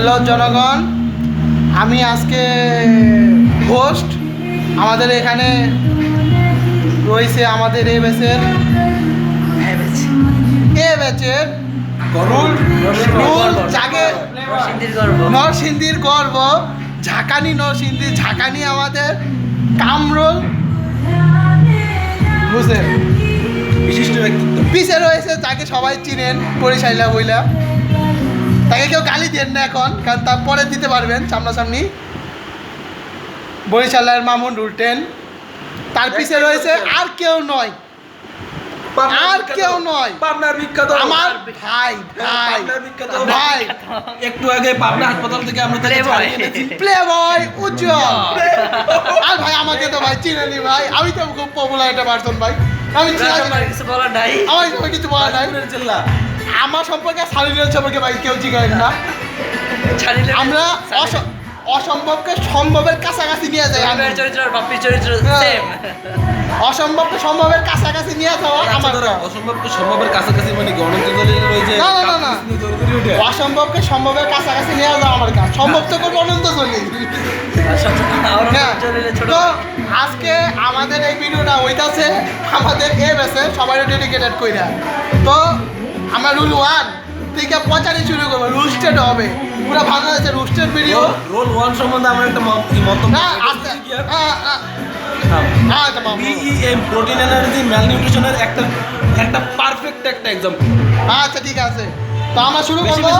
Hello জনগণ, আমি আজকে হোস্ট। আমাদের এখানে রয়েছে আমাদের এ ব্যাচের নরসিংদীর গর্ব ঝাঁকানি আমাদের কামরুল বুঝলেন, বিশিষ্ট ব্যক্তিত্ব। পিছে রয়েছে যাকে সবাই চিনেন পরিশাইলা বইলা। তাকে কেউ গালি দেন না এখন, কারণ তারপরে দিতে পারবেন সামনাসামনি। বরিশালের মামুন রুলটেন, তার পিছে রয়েছে আর কেউ নয়, পাবনার বিখ্যাত আমার ভাই ভাই একটু আগে পাবনা হাসপাতাল থেকে আমরা তাকে ছাড়িয়ে এনেছি। প্লে বয় উজ্জ্বল। আর ভাই আমাকে তো ভাই চিনেনি ভাই, আমি তো খুব পপুলার একটা পারসন ভাই। আমি আমার কিছু বলার নাই। আমার সম্পর্কে সালিনের সম্পর্কে ভাই কেউ জিজ্ঞাসা না। আমরা অসম্ভবকে সম্ভবের কাছাকাছি নিয়ে যাই। অসম্ভবকে সম্ভবের কাছাকাছি নিয়ে যাওয়া আমার অসম্ভবকে সম্ভবের কাছাকাছি মানে অনন্ত দলিল রয়েছে। না অসম্ভবকে সম্ভবের কাছাকাছি নিয়ে যাওয়া আমার কাজ। সম্ভব তো করবো অনন্ত দলিল। তো আজকে আমাদের এই ভিডিওটা হইতাছে আমাদের এ ব্যাচে সবাই ডেডিকেটেড কইরা। তো আমরা রুল 1 থেকে পচারি শুরু করবো, রুস্টেড হবে পুরো বাংলাদেশের রুস্টেড ভিডিও। রোল 1 সম্বন্ধে আমরা একটা মন্তব্য না আস্তে BEM প্রোটিন এনার্জি ম্যালনিউট্রিশনের একটা পারফেক্ট একটা এক্সাম্পল। আচ্ছা ঠিক আছে, তো আমরা শুরু করবো।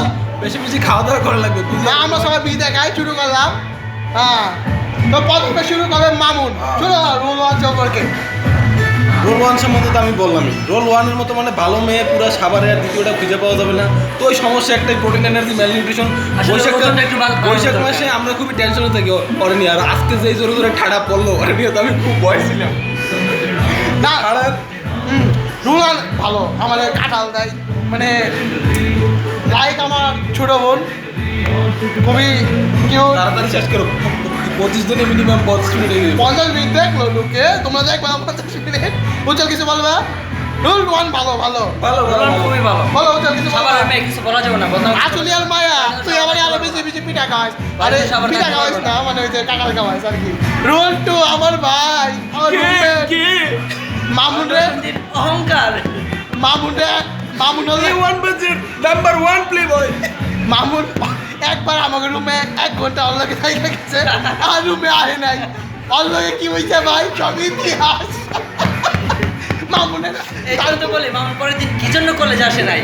বেশি খাওয়া দাওয়া করা লাগবে। আমরা সবাই বি দেখাই শুরু করলাম। হ্যাঁ, তো প্রথমে শুরু করবে মামুন। শুরু রোল 1 সম্পর্কে। রোল 1 সম্বন্ধে তো আমি বললামই। রোল 1 এর মতো মানে ভালো মেয়ে পুরো সাভারে আর দ্বিতীয়টা খুঁজে পাওয়া যাবে না। তো ওই সমস্যা একটাই, প্রোটিন এনার্জি ম্যালনিউট্রিশন। বৈশাখ মাসে আমরা খুবই টেনশনে থাকি ওরে নিয়ে। আর আজকে যেই জোরে জোরে ঠাড়া পড়লো ওরে নিয়ে তো আমি খুব ভয় ছিলাম। না রোল 1 ভালো, আমাদের কাঁঠাল দেয় মানে লাইক আমার ছোট বোন, খুবই কিউট। তাড়াতাড়ি শেষ করো, 25 দিনে মিনিমাম 50 মিনিট। 50 মিনিট দেখলো লোকে, তোমরা দেখবা 50 মিনিট। উজ্জ্বল কিছু বলবা? রোল 1 ভালো খুবই ভালো। বলো উজ্জ্বল কিছু বলবা? কিছু বলা যাবে না। আসলে আর মায়া তুই আমার আরো বেশি পিঠা খাওয়াস। আরে পিঠা খাওয়াস না, মানে ওই যে কাকাল খাওয়াস আর কি। রোল 2 আমার ভাই, আমার রুমমেট মামুন রে, অহংকার। মামুন হলে নাম্বার 1 প্লে বয়। মামুন একবার আমাকে রুমে 1 ঘন্টা অল্লকে থাই গেছে, আর রুমে আহে নাই। অল্লকে কি হইছে ভাই, সব ইতিহাস। মামুনের এই তো বলি, মামুন পরের দিন কি জন্য কলেজ আসে নাই।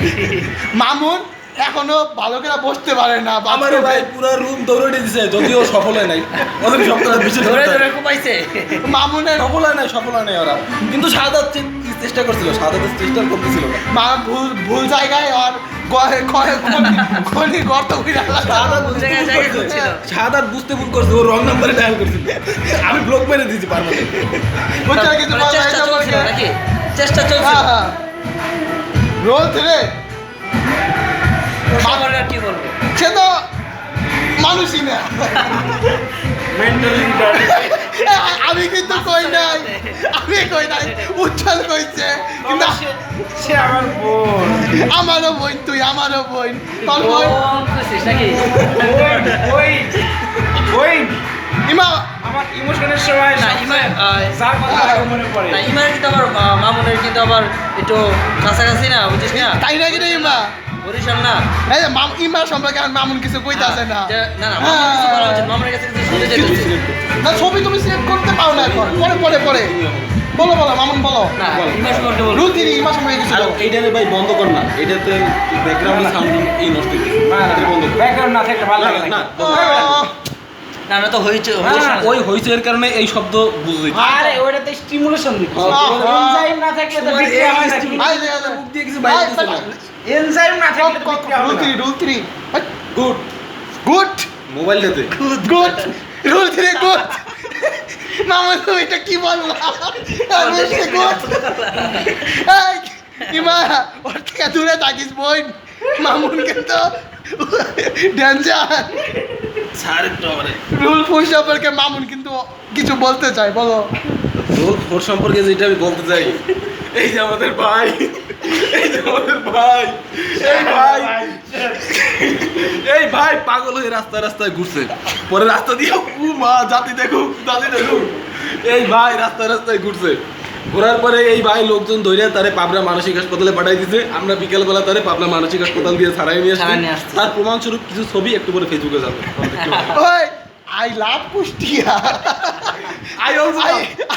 মামুন এখনো ভালো করে বসতে পারে না। আমার ভাই পুরো রুম দৌড়ে দিয়েছে, যদিও সফল হয় নাই। ওদের সপ্তাহে বিশেষ ধরে ঘুমাইছে। মামুনের সফল হয় নাই ওরা, কিন্তু শাহাদাত চেষ্টা করছিল, শাহাদাত চেষ্টা করতেছিল। মা ভুল জায়গায় আর গর্ত শাহাদাত বুঝতে ভুল করছে, ও রং নাম্বারে ডায়াল করছিল। আমি ব্লক মেরে দিয়েছি পারমানেন্ট। চেষ্টা চলছে। রোল 3 কি বলবো, সে তো মানুষই না। আমি কিন্তু কই নাই, উজ্জ্বল কইছে। কিন্তু সে আমার বোন, আমারও বোন, তুই আমারও বোন। তোর বোন ইমা আমার ইমোশনের সময় না। যার কথা মনে পড়ে না, ইমার কিন্তু আবার মামুনের কিন্তু আবার একটু কাছাকাছি না, বুঝিস না? তাই নাকি রে ইমা? বরিশাল না। এই যে ইমার সম্পর্কে আর মামুন কিছু কইতাছে না। না মামুন কিছু বলা উচিত, মামুনের কাছে কিছু শুনতে চাইতেছি। না ছবি তুমি সিলেক্ট করতে পারো না এখন, পরে বলো মামুন বলো। না ইমার সম্পর্কে বলো। রুল 3 ইমার সম্পর্কে কিছু বলো। এইটাতে ভাই বন্ধ কর না, এটাতে ব্যাকগ্রাউন্ড সাউন্ড এই নষ্ট হচ্ছে। বন্ধ ব্যাকগ্রাউন্ড না থাকলে ভালো লাগে না। না তো হইছে, ওই হইছে এর কারণে এই শব্দ বুঝতে। আরে ওটাতে স্টিমুলেশন দিচ্ছে। এনজাইম না থাকলে তো বিক্রিয়া হয় না। মুখ দিয়ে কিছু বাইরে দিছে না। এনজাইম না থাকলে তো বিক্রিয়া হয় না। রুল 3 গুড মোবাইলটাতে গুড রুল 3 গুড। মামুন তুমি এটা কি বললা? ইমা ওর থেকে দূরে থাকিস বোন। মামুন কিন্তু ডেঞ্জার। রুল 4 সম্পর্কে মামুন কিন্তু কিছু বলতে চাই, বলো। রোল 4 সম্পর্কে যেটা আমি বলতে চাই, এই যে আমাদের ভাই, এই এই ভাই পাগল হয়ে রাস্তায় রাস্তায় ঘুরছে, পরে রাস্তা দিয়ে উ মা জাতি দেখো জাতি দেখো, এই ভাই রাস্তায় রাস্তায় ঘুরছে, ঘোরার পরে এই ভাই লোকজন ধরে তারে পাবনা মানসিক হাসপাতালে পাঠাই দিছে। আমরা বিকেলবেলা তারে পাবনা মানসিক হাসপাতাল দিয়ে ছাড়াই নিয়ে আসছি। তার প্রমাণস্বরূপ কিছু ছবি একটু পরে ফেসবুকে যাবে। ওই I love Kushtia,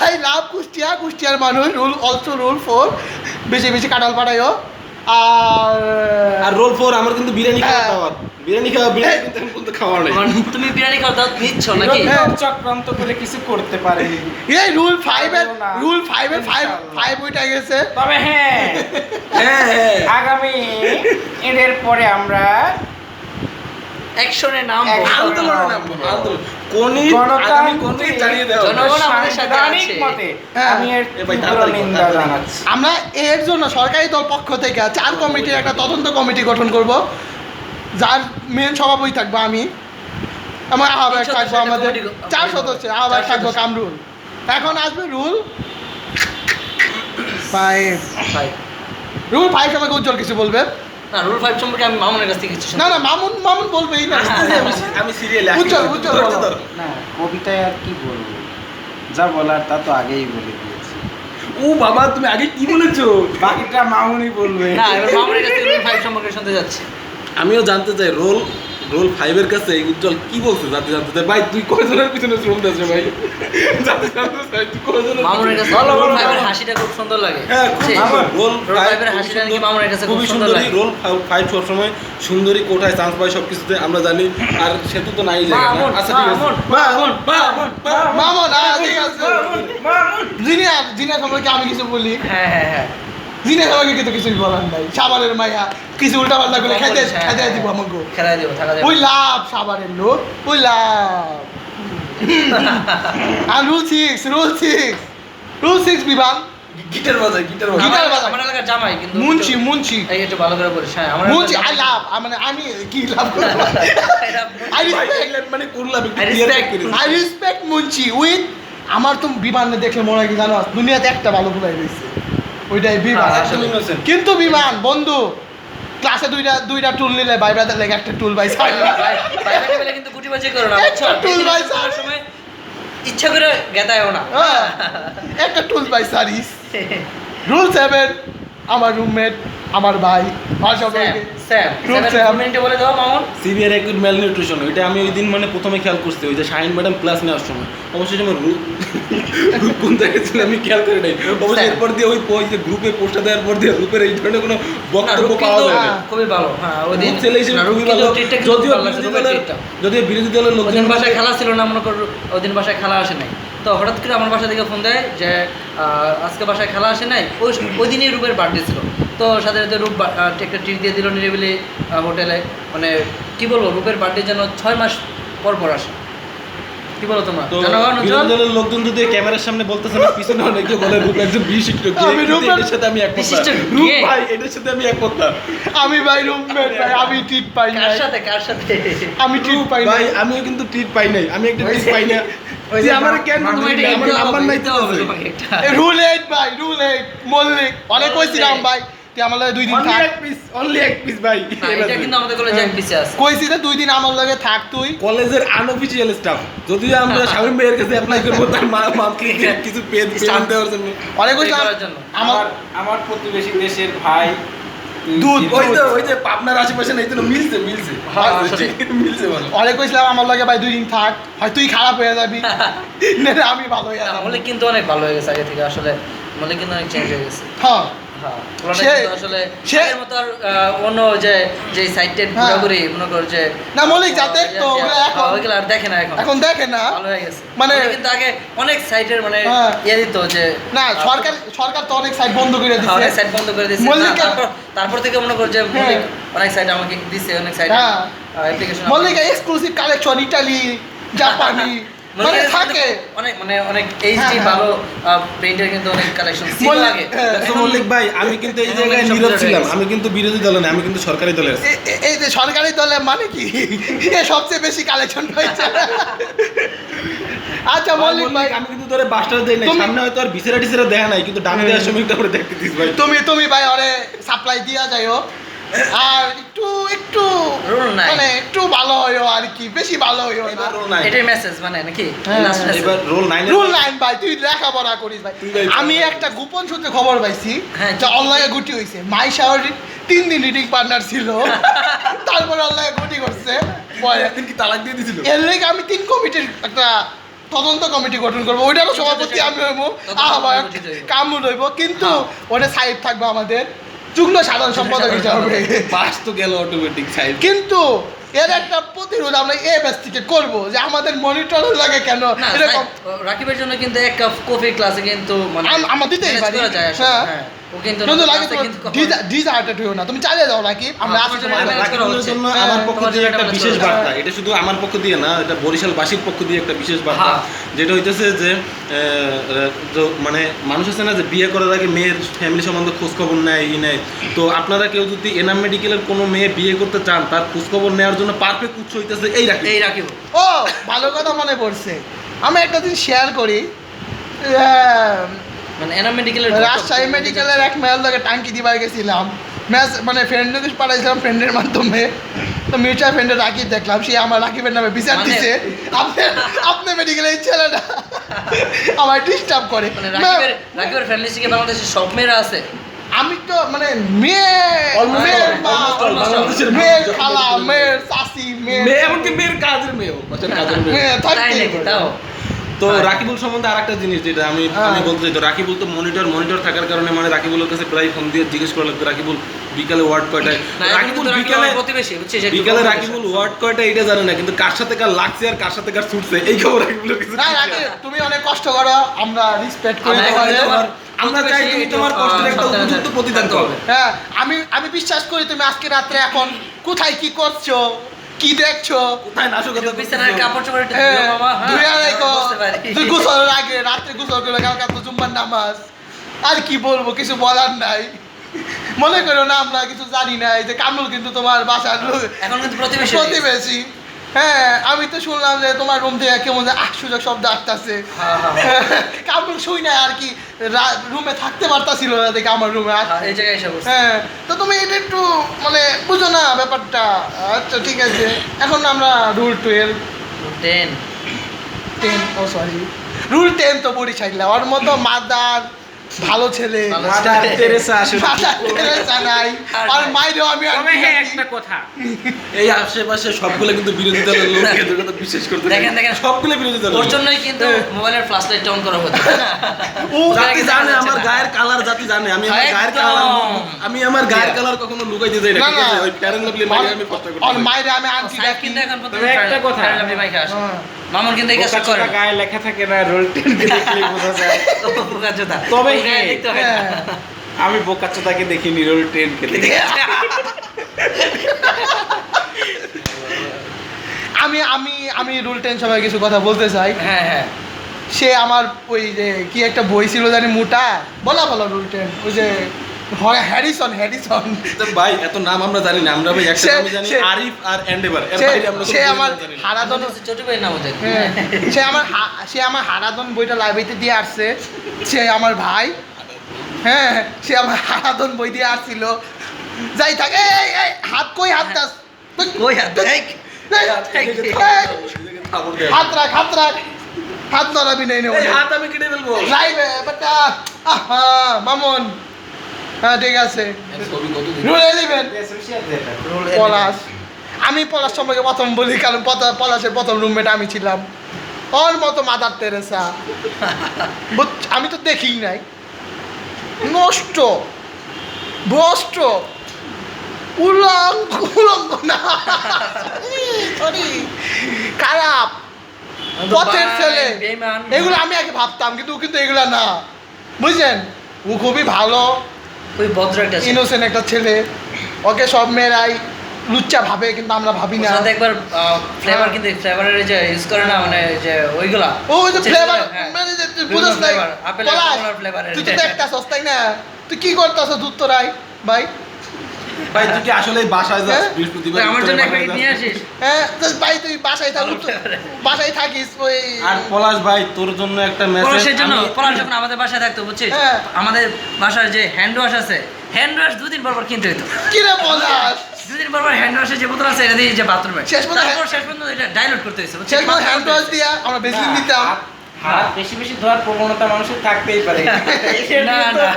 I love Kushtia, কুষ্টিয়ার মানুষ রুল 4 বেশি বেশি কাঁঠাল পাঠাইও। আর রোল 4 আমার কিন্তু বিরিয়ানি খাওয়া দাওয়ার, বিরিয়ানি কিন্তু আমি কিন্তু খাওয়া নাই। তুমি বিরিয়ানি খাওয়া দাওয়াত নিচ্ছ নাকি? চক্রান্ত করে কিছু করতে পারেনি। এই রুল 5 এর 5 উঠে গেছে। তবে হ্যাঁ, আগামী এদের পরে আমরা অ্যাকশনের নাম আন্দোলনের নাম কোনি আগামী কোনি জানিয়ে দেওয়া হবে। জনগণ আমাদের সাথে সাংবিধানিক আছে। মতে হ্যাঁ। আমি এর ভাই, তীব্র তাড়াতাড়ি নিন্দা তাড়াতাড়ি। জানাচ্ছি। আমরা এর জন্য সরকারি দল পক্ষ থেকে 4 কমিটির একটা তদন্ত কমিটি গঠন করব, যার মেন সভাপতি থাকবো আমি, আমার আহ্বায়ক থাকবো আমাদের 4 সদস্য, আহ্বায়ক থাকবো কামরুল। এখন আসবে রুল 5। ভাই রুল 5 আমাকে উজ্জ্বল কিছু বলবে। না, রুল 5 সম্পর্কে আমি মামুনের কাছ থেকে কিছু না না, মামুন বলবেই না। আমি সিরিয়ালে উজ্জ্বল বলো। না, কবিতায় আর কি বলবো, যা বলার তা তো আগেই বলে দিয়েছি। ও বাবা তুমি আগে কি বলেছো? বাকিটা মামুনি বলবে। না, এবার মামুনের কাছ থেকে রুল 5 সম্পর্কে শুনতে যাচ্ছি। আমিও জানতে চাই রোল 5 এর কাছে উজ্জ্বল কি বলছে জানতে চাই। ভাই তুই কয়জনের পিছনে শ্রম দিয়েছ ভাই? জানতে চাই তুই কয়জনের মামুনের কাছে বলো, রুল বলো, 5 এর বলো। হাসিটা খুব সুন্দর লাগে। হ্যাঁ, খুব সেই, সুন্দর। রুল রোল 5 এর হাসিটা নাকি মামুনের কাছে খুব খুবই সুন্দর সুন্দরী। লাগে। রোল 5 সবসময় সুন্দরী, কোথায় চান্স পায় সবকিছুতে আমরা জানি। আর সেতু তো নাই জায়গা না। আচ্ছা ঠিক আছে। মামুন ঠিক আছে। জিনিয়া সম্পর্কে আমি কিছু বলি। হ্যাঁ জিনিয়া সম্পর্কে কিন্তু কিছুই বলার নাই। সাবারের মাইয়া কিছু উল্টা পাল্টা করে খেতে দিব আমাকে। খেলাই দেবো, থাকা যাবে। ওই লাভ সাবারের লোক, ওই লাভ। আর রুল 6 বিভাগ গিটার বাজায় গিটার বাজায়। আমার এলাকার জামাই কিন্তু মুন্সি এই একটু ভালো করে বলিস। হ্যাঁ, আমার মুন্সি এলাকার আই লাভ, মানে আমি কি লাভ করব? আই রেসপেক্ট, মানে করলাম একটু I clear respect. করে। I respect Munshi with. আমার তো বিমানে দেখলে মনে হয় কি জানো, দুনিয়াতে একটা ভালো ফুলাই রয়েছে, ওইটাই বিমান। হ্যাঁ, একদম innocent। কিন্তু বিমান বন্ধু ক্লাসে দুইটা টুল নিলে ভাইব্রাদের লেগে একটা টুল বাই সাইড। প্রাইভেটে গেলে কিন্তু গুটিবাজি করো না, বুঝছো? টুল বাই সব সময় ইচ্ছা করে গেতায়ও না। একটা টুল বাই সারিস। রুল 7 আমার রুমমেট, আমার ভাই, আর সবাই স্যাম Rule 7 7 মিনিটে বলে দাও মামুন। সিভিয়ার অ্যাকুইট ম্যালনিউট্রিশন, ওইটা আমি ওই দিন মানে প্রথমে খেয়াল করছি, ওই যে শাহিন ম্যাডাম ক্লাস নেওয়ার সময়। অবশ্যই আমার কোন জায়গায় ছিল আমি খেয়াল করে নাই। অবশ্যই এরপর দিয়ে ওই যে গ্রুপে পোস্টটা দেওয়ার পর দিয়ে গ্রুপের এই ধরনের কোনো বক্তব্য পাওয়া যায় না। খুবই ভালো। হ্যাঁ, ওই দিন গ্রুপ ছেলে হিসেবে খুবই ভালো। যদিও বিরোধী দলের ওই লোকজন দিন বাসায় খেলা ছিল না, মনে করো ওই দিন বাসায় খেলা আসে নাই, তো হঠাৎ করে আমার বাসা থেকে ফোন দেয় যে আজকে বাসায় খেলা আসে নাই। ওই দিনই রূপের বার্থডে ছিল, তো সাথে সাথে রূপ একটা ট্রিট দিয়ে দিল নিরিবিলি হোটেলে। মানে কি বলবো, রূপের বার্থডে যেন 6 মাস পর আসে। কি বলো তোমরা? তো জনগণ বিরোধী দলের লোকজন যদি ক্যামেরার সামনে বলতেছে না, পিছনে অনেকে বলে রূপ একজন বিশিষ্ট গে। আমি রূপের- এটার সাথে আমি একমত না। বিশিষ্ট রূপ গে। ভাই এটার সাথে আমি একমত না। আমি ভাই রুমমেট ভাই, আমি ট্রিট পাই কার নাই, সাথে আমি ট্রিট পাই নাই। ভাই আমিও কিন্তু ট্রিট পাই নাই, আমি একটা ট্রিট পাই না। ওই যে যে আমার কেন মামুন এটা আমার দিতে নাম্বার হবে, নাই দিতে তো হবে তোমাকে একটা। রুল 8 ভাই, রুল 8 মল্লিক অনেক কইছিলাম ভাই, তুই আমার লগে 2 দিন অনলি থাক। এক পিস ভাই। না, এটা কিন্তু আমাদের কলেজে এক পিছে আছে। কইছি যে 2 দিন আমার লগে থাক তুই। কলেজের আনঅফিশিয়াল স্টাফ, যদিও আমরা শামীম ভাইয়ের কাছে অ্যাপ্লাই করবো তার মান্থলি কিছু পেমেন্ট দেওয়ার জন্য। অনেক এই কইছিলাম করার জন্য। আমার আমার প্রতিবেশী দেশের ভাই দুধ, ওই যে পাবনার আশেপাশে নাই তো, মিলছে হ্যাঁ, আসলে। মিলছে ভালো। অনেক কইছিলাম আমার লগে ভাই 2 দিন থাক, হয় তুই খারাপ হয়ে যাবি না আমি ভালো হয়ে যাবো। মল্লিক কিন্তু অনেক ভালো হয়ে গেছে আগে থেকে, আসলে মল্লিক কিন্তু অনেক চেঞ্জ হয়ে গেছে। হ্যাঁ হ্যাঁ, ওনারা সে- কিন্তু আসলে সে- আগের মতো আর অন্য যে সাইটের হ্যাঁ। ঘোরাঘুরি মনে কর যে না, মল্লিক যাতে তো ওগুলো এখন- ওইগুলো আর দেখে না এখন। এখন দেখে না। ভালো হয়ে গেছে। মানে- মল্লিক কিন্তু আগে অনেক সাইটের মানে হ্যাঁ। ইয়ে দিত যে না, সরকার তো অনেক সাইট বন্ধ করে দিছে। অনেক সাইট বন্ধ করে দিয়েছে। মল্লিক- তারপর থেকে মনে কর যে মল্লিক অনেক সাইট আমাকে দিছে, অনেক সাইট হ্যাঁ। অ্যাপ্লিকেশন মল্লিক এক্সক্লুসিভ কালেকশন ইতালি, জাপানি মানে থাকে। অনেক এইচডি হ্যাঁ, ভালো প্রিন্টের কিন্তু অনেক কালেকশন ছিল মল্লিক- আগে। হ্যাঁ। দেখো মল্লিক ভাই, আমি কিন্তু এই এখন জায়গায় সব নীরব কিছু ছিলাম। হয়ে গেছে। আমি কিন্তু বিরোধী দলে না, আমি কিন্তু সরকারি দলে আছি। এই যে সরকারি দলে মানে কি এ সবচেয়ে বেশি কালেকশন পাইছে। আচ্ছা মল্লিক ভাই, আমি কিন্তু তোরে বাসটা দেই নাই, তুমি- সামনে হয়তো আর বিসেরা টিসেরা দেখা নাই, কিন্তু ডানে দেওয়ার সময় একটু আমরা দেখতে দিস ভাই। তুমি ভাই ওরে সাপ্লাই দিয়া যাইও, আর একটু রুল নাই। মানে একটু ভালো হইও আর কি, বেশি ভালো হইও না। এবার রোল 9 এটাই মেসেজ মানে নাকি হ্যাঁ। Last message। এবার রোল 9 রুল 9 ভাই, তুই লেখাপড়া করিস ভাই। তুই ভাই- আমি একটা গোপন সূত্রে খবর পাইছি হ্যাঁ, যে অনলাইনে গুটি হইছে। মাই শাওয়ার 3 দিন রিডিং পার্টনার ছিল, তারপর অনলাইনে গুটি করছে। পরে একদিন কি তালাক দিয়ে দিছিল? এর লেগে আমি 3 কমিটির একটা তদন্ত কমিটি গঠন করবো, ওইটারও সভাপতি আমি হইবো, আবার কামরুল হইব, কিন্তু ওটা সাইড থাকবে আমাদের যুগ্ম সাধারণ সম্পাদক হিসাবে। পাস তো গেল অটোমেটিক সাইড। কিন্তু এর একটা প্রতিরোধ আমরা এ ব্যাচ থেকে করবো, যে আমাদের মনিটর লাগে কেন না, এরকম। রাকিবের জন্য কিন্তু এক কাপ কফি ক্লাসে কিন্তু মানে আমরা দিতেই manage পারি। করা যায় আসলে, হ্যাঁ। হ্যাঁ। ও কিন্তু কিন্তু লাগে ক্লাসে কিন্তু ডিজার্টেড হইও না, তুমি চালিয়ে দাও নাকি, আমরা হ্যাঁ, আছি তোমার তোমার জন্য জন্য। করা রাকিবুলের হচ্ছে। জন্য হ্যাঁ, আমার পক্ষ তোমার দিয়ে জন্য একটা একটা বিশেষ message বার্তা, করা। এটা শুধু আমার পক্ষ দিয়ে না, এটা বরিশালবাসীর পক্ষ দিয়ে একটা বিশেষ বার্তা, হ্যাঁ। যেটা হইতেছে যে মানে মানুষ আছে না যে বিয়ে করার আগে মেয়ের ফ্যামিলি সম্বন্ধে খোঁজ খবর নেয় নেয়, তো আপনারা কেউ যদি এনাম মেডিকেলের কোনো মেয়ে বিয়ে করতে চান, তার খোঁজ খবর নেওয়ার জন্য পারফেক্ট উৎস হইতেছে এই রাকিব। এই রাকিব ও ভালো কথা মনে পড়ছে, আমি একটা দিন শেয়ার করি। মানে এনাম মেডিকেলের রাজশাহী মেডিকেলের এক মেয়ের লগে টাঙ্কি দিবার গেছিলাম, মানে ফ্রেন্ডকে পাঠাইছিলাম ফ্রেন্ডের মাধ্যমে, তো মিউচুয়াল ফ্রেন্ডে রাকিব দেখলাম, সে আমার রাকিবের নামে বিচার মানে- দিছে। আপনি মেডিকেলের এই ছেলেটা আমার ডিস্টার্ব করে। মানে রাকিবের ফ্যামিলি থেকে বাংলাদেশের সব মেয়েরা আছে। আমি তো মানে মেয়ে Almost মেয়ের all, মা, almost all, বাংলাদেশের মেয়ের মানুষ খালা, মেয়ের চাচি, মেয়ে এমনকি মেয়ের কাজের মেয়েও, বাচ্চার কাজের মেয়ে। মেয়ে তাই থাকতেই নাকি পারে। তাও তো হ্যাঁ। রাকিবুল সম্বন্ধে আরেকটা জিনিস যেটা আমি হ্যাঁ। বলতে চাই, তো রাকিবুল তো মনিটর থাকার কারণে মানে রাকিবুলের কাছে প্রায় ফোন দিয়ে জিজ্ঞেস করা লাগতো রাকিবুল বিকালে ওয়ার্ড কয়টায়, না এখন রাকিবুল কিন্তু রাকিব বিকালে আমার প্রতিবেশী বুঝছিস একটু বিকালে কম রাকিবুল ওয়ার্ড কয়টা এটা জানে না, কিন্তু কার সাথে কার লাগছে আর কার সাথে কার ছুটছে এই খবর রাকিবুলের কিছু না ঠিক রাকিব, আছে। তুমি অনেক কষ্ট করো, আমরা রেসপেক্ট করি আমরা তোমাকে। তোমার আমরা চাই তুমি তোমার কষ্টের একটা উপযুক্ত প্রতিদান পাও। হ্যাঁ, আমি বিশ্বাস করি তুমি আজকে রাত্রে এখন কোথায় কি করছো, কি দেখছো। কোথায় নাশকতা একটু বিছানার কাপড় চোপড় একটু হ্যাঁ, ধুও মামা, হ্যাঁ, ধুইয়া রাখো। বুঝতে পারি। তুই গোসলের আগে রাত্রে গোসল করে কালকে তো জুম্মার নামাজ। আর কি বলবো, কিছু বলার নাই। মনে করো না আমরা কিছু জানি না, এই যে কামরুল কিন্তু তোমার বাসার লোক, এখন কিন্তু প্রতিবেশী প্রতিবেশী। হ্যাঁ, আমি তো শুনলাম যে তোমার রুম থেকে কেমন সুযোগ শব্দ আসতেছে। হ্যাঁ, হ্যাঁ, কামরুল শুই না আর কি, রুমে থাকতে পারতাছিল না দেখে আমার রুমে হ্যাঁ, এই জায়গায় এসে বসছে। হ্যাঁ, তো তুমি এটা একটু মানে বুঝো না ব্যাপারটা। আচ্ছা ঠিক আছে, এখন আমরা রুল 12 10 10 ও সরি রুল 10 তো বড়ি ছাইলা, ওর মতো মাদার ভালো ছেলে, ভালো মাদার তেরেসা আসলে মাদার তেরেসা নাই, আর মাইরেও আমি আর তবে কি হ্যাঁ জানি। একটা কথা, এই আশেপাশে সবগুলো কিন্তু বিরোধী দলের লোক, এদের কথা বিশেষ করতে দেখেন, দেখেন। সবগুলো বিরোধী দলের ওর লোক। জন্যই কিন্তু মোবাইলের ফ্ল্যাশ লাইট অন করা হতো ও জাতি জানে আমার গায়ের কালার, জাতি জানে আমি আমার গায়ের একদম। কালার, আমি আমার গায়ের কালার কখনো লুকাইতে যাই না, না, ঠিক আছে? না। ওই ফ্যারেন লাভলি মাইরে আমি কষ্ট করি। আর মাইরে আমি আনছি সাইড ডাকি। কিন্তু এখন পর্যন্ত তবে একটা কথা। ফ্যামিলি মাইকে আসে হ্যাঁ। মামুন কিন্তু এই কাজটা করে বোকাচোদা গায়ে লেখা থাকে না, রোল 10 দেখলে বোঝা যায়। তবে হ্যাঁ, দেখতে হয় না। হ্যাঁ। আমি বোকাচোদাকে দেখিনি, রোল 10 কে দেখি। আমি রুল 10 সবাই কিছু কথা বলতে চাই। হ্যাঁ হ্যাঁ সে আমার ওই যে কি একটা বই ছিল জানি মোটা, বলা রুল 10, ওই যে হ্যারিসন তো ভাই এত নাম আমরা জানি না, আমরা ভাই একটা সে- নামই জানি, সে- আরিফ আর এন্ডেভার, এর সে বাইরে আমরা সে কোনো আমার নাম জানি না। হারাদন, ছোট ভাই নাম ওদের হ্যাঁ, সে আমার হারাদন বইটা লাইব্রেরিতে দিয়ে আসছে, সে আমার ভাই। হ্যাঁ, সে আমার হারাদন বই দিয়ে আসছিল। যাই থাক, এই হাত কই হাত দাস, কই হাত দেখ খবর দেয়। হাত রাখ, হাত নড়াবি নেই এই হাত আমি কেটে ফেলবো। লাইভে বেটা, আহা মামুন। হ্যাঁ ঠিক আছে, ছবি কত দিন? রুল 11 পলাশ। আমি পলাশ সম্পর্কে প্রথম বলি, কারণ পলাশের প্রথম রুমমেট আমি ছিলাম। ওর মতো মাদার তেরেসা আমি তো দেখি নাই, নষ্ট ভ্রষ্ট উলঙ্গ না, সরি খারাপ পথের ছেলে, বেঈমান। এগুলো আমি আগে ভাবতাম, কিন্তু ও কিন্তু এগুলা না, বুঝছেন? ও খুবই ভালো ওই ভদ্র একটা ছিল। ইনোসেন্ট একটা ছেলে, ওকে সব মেয়েরাই লুচ্চা ভাবে, কিন্তু আমরা ভাবি না। ওর সাথে একবার ফ্লেভার কিন্তু ফ্লেভারের যে ইউজ করে না, মানে যে ওইগুলা ও ওই যে হচ্ছে ফ্লেভার, হ্যাঁ। মানে যে তুই বিভিন্ন বুঝছ নাই, flavor, আপেল, পলাশ, কমলার flavor এর। তুই তো দেখতাছস তাই না? তুই কি করতাছ দুধ তোরাই ভাই? ভাই তুই কি আসলে বাসায় যাস হ্যাঁ? বৃহস্পতিবার? আমার জন্য বাসায় একটা যাস? নিয়ে আসিস হ্যাঁ তো ভাই তুই বাসায় থাক, বাসায় থাকিস ওই আর পলাশ ভাই তোর জন্য একটা মেসেজ, পলাশের জন্য পলাশ যখন আমাদের বাসায় থাকতো বুঝছিস, হ্যাঁ। আমাদের বাসার যে হ্যান্ড ওয়াশ আছে, হ্যান্ড ওয়াশ 2 দিন পর পর কিনতে হতো। কিরে পলাশ দুদিন পর হ্যান্ড ওয়াশের যে বোতল আছে এটা দিয়ে যে বাথরুমে শেষ পর্যন্ত তারপর শেষ পর্যন্ত এটা ডাইলুট করতে হয়েছে শেষ পর্যন্ত হ্যান্ড ওয়াশ দিয়া আমরা বেসলিন দিতাম। হাত বেশি বেশি ধোয়ার প্রবণতা মানুষের থাকতেই পারে। না না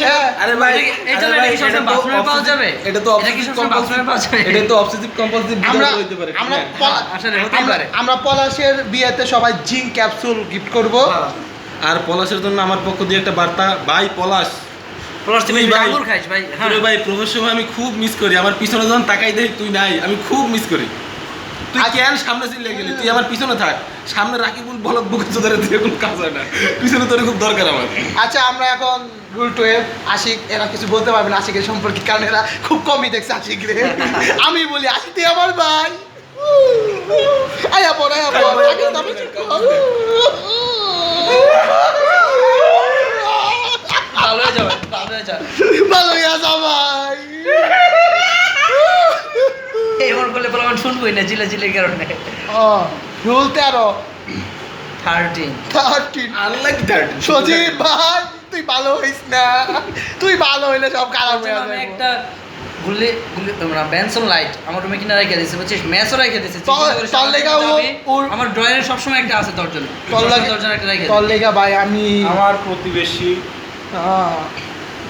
হ্যাঁ, আরে ভাই এটা আরে ভাই, কি সবসময় এটা তো বাথরুমে পাওয়া যাবে? এটা তো এটা কি obsessive সবসময় বাথরুমে পাওয়া যাবে? এটা তো অবসেসিভ কম্পালসিভ আমরা বিরোধ হইতে পারে আমরা হ্যাঁ। প- আসলে হতেই আমরা- পারে। আমরা পলাশের বিয়েতে সবাই জিঙ্ক ক্যাপসুল গিফট করব। হ্যাঁ। আর পলাশের জন্য আমার পক্ষ দিয়ে একটা বার্তা, ভাই পলাশ প্লাস তুমি তুই ভাই- আঙুর খাইস ভাই। হ্যাঁ তোরে ভাই প্রবেশ সময় আমি খুব মিস করি, আমার পিছনে যখন তাকাই দেখি তুই নাই, আমি খুব মিস করি। তুই কেন সামনে চিল্লে গেলি? তুই আমার পিছনে থাক, সামনে রাকিবুল বলক বুকে চোদারে দিয়ে কোনো কাজ হয় না, পিছনে তোর খুব দরকার আমার। আচ্ছা আমরা এখন রুল 12 আশিক এরা কিছু বলতে পারবে না আশিকের সম্পর্কে, কারণ এরা খুব কমই দেখছে আশিক রে। আমি বলি আশিক তুই আমার ভাই। আয়া পর আগে দাবি ভালো হয়ে যাবে, ভালো হয়ে যাবে। ভালো গেছে ভাই। এমন করলে বলে আমি শুনবই না জিলে জিলের কারণে। রুল 13 13 আনলাইক দ্যাট সজীব ভাই তুই ভালো হইস না, তুই ভালো হইলে সব খারাপ হয়ে আমি যাবে। একটা গুলি গুলি তোমরা বেনসন লাইট আমার রুমে কিনা রেখে দিয়েছে বুঝছিস, ম্যাচও রেখে দিয়েছে। তোর লেগা আমার ড্রয়ারে সবসময় একটা আছে দরজনে, দরজনে একটা রেখে তোর লেগা ভাই আমি আমার প্রতিবেশী